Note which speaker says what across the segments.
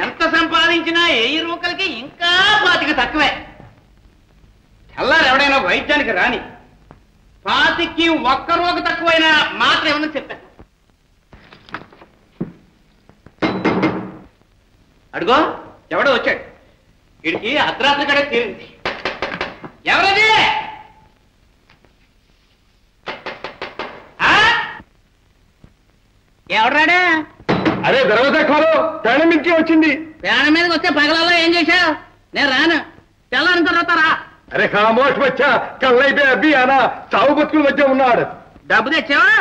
Speaker 1: ఎంత సంపాదించినా 1000 రూపాయలకి ఇంకా 25 తక్కువే. తెల్లారు ఎవడైనా వైద్యానికి రాని 25కి ఒక్క రూపాయి తక్కువైనా మాత్రం ఏమన్నా చెప్పాను. అడుగో ఎవడో వచ్చాడు. వీడికి అర్ధరాత్రి కడే తీరింది. ఎవరది? ఎవడాడా?
Speaker 2: అరే దర్వాజా ఖోలో, ప్రాణం మీదకి వచ్చింది.
Speaker 1: ప్రాణం మీదకి వస్తే పగలలో ఏం చేశావు? నేను రాను, తెల్లారిన తర్వాత రా.
Speaker 2: అరే ఖామోష్ బచ్చా, కల్లైతే అబ్బి ఆనా, చావు బతుకుల మధ్య ఉన్నాడు.
Speaker 1: డబ్బు తెచ్చావా?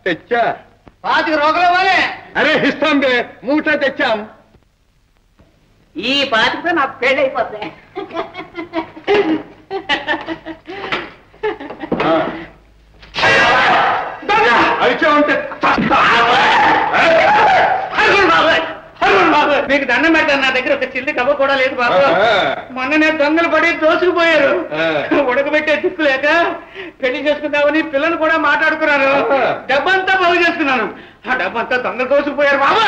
Speaker 2: తెచ్చా.
Speaker 1: 25 రూపాయలు ఇవ్వాలి.
Speaker 2: అరే ఇస్తాం బే, మూట తెచ్చాం.
Speaker 1: ఈ 25తో నాకు పెళ్ళి అయిపోతాయి.
Speaker 2: అయితే ఉంటే
Speaker 1: మీకు దండం పెట్టాను. నా దగ్గర ఒక చిల్లి డబ్బు కూడా లేదు బాబు. మొన్న నేను దొంగలు పడి దోసుకుపోయారు. ఉడకబెట్టే దిక్కు లేక పెళ్లి చేసుకుందామని పిల్లలు కూడా మాట్లాడుకున్నారు. డబ్బంతా బాగు చేసుకున్నాను. ఆ డబ్బంతా దొంగలు దోసుకుపోయారు బాబా.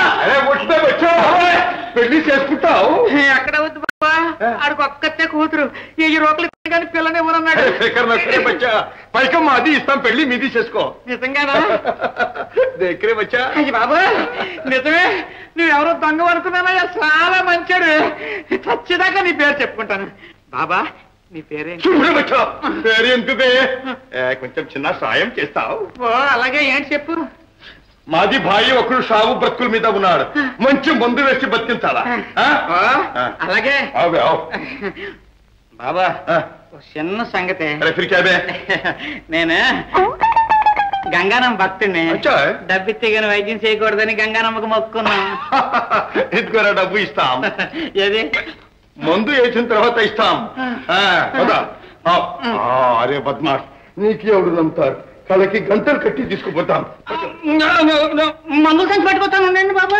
Speaker 2: పెళ్లి చేసుకుంటావు?
Speaker 1: ఎక్కడ వద్దు బాబా, ఆడికి ఒక్కతే కూతురు. 1000 రూపాయలు కానీ పిల్లని ఎవరన్నాడు.
Speaker 2: పైకమ్మ అది ఇస్తాం, పెళ్లి మీది చేసుకో.
Speaker 1: నిజంగానా?
Speaker 2: దగ్గరే వచ్చా
Speaker 1: బాబా, నిజమే. నువ్వెవరో దొంగ అనుకున్నానా? చాలా మంచాడు. చచ్చేదాకా నీ పేరు చెప్పుకుంటాను. బాబా నీ పేరేంటి?
Speaker 2: పేరు ఎందుకే? కొంచెం చిన్న సాయం చేస్తావు?
Speaker 1: అలాగే ఏంటి చెప్పు.
Speaker 2: మాది భాయి ఒకడు సాగు బ్రతుకుల మీద ఉన్నాడు. మంచి మందు వేసి బతికించాలా?
Speaker 1: అలాగే బాబా, చిన్న సంగతి. నేను గంగానమ్మ భక్తుడిని. డబ్బిస్తే గాని వైద్యం చేయకూడదని గంగానమ్మకు మొక్కున్నా.
Speaker 2: ఎందుకు డబ్బు ఇస్తాం?
Speaker 1: ఏది
Speaker 2: మందు వేసిన తర్వాత ఇస్తాం. అరే బద్మాష్, నీకు ఎవరు నమ్ముతారు? కళ్ళకి గంటలు కట్టి తీసుకుపోతాం.
Speaker 1: మందుల సంచి పెట్టుకోతాను ఉండండి బాబా.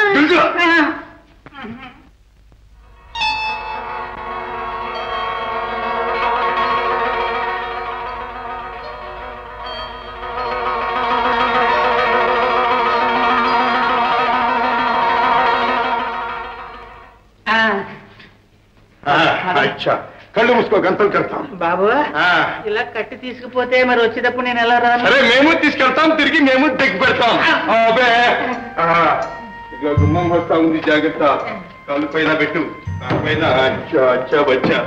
Speaker 2: అచ్చా, కళ్ళు మూసుకో, గంటలు కడతాం.
Speaker 1: బాబు ఇలా కట్టి తీసుకుపోతే మరి వచ్చేటప్పుడు నేను ఎలా రాను?
Speaker 2: సరే, మేము తీసుకెళ్తాం, తిరిగి మేము దిగ్గు పెడతాం. ఇక గుమ్మం వస్తా ఉంది, జాగ్రత్త. కాళ్ళు పైన పెట్టు. అచ్చా అచ్చా బచ్చా.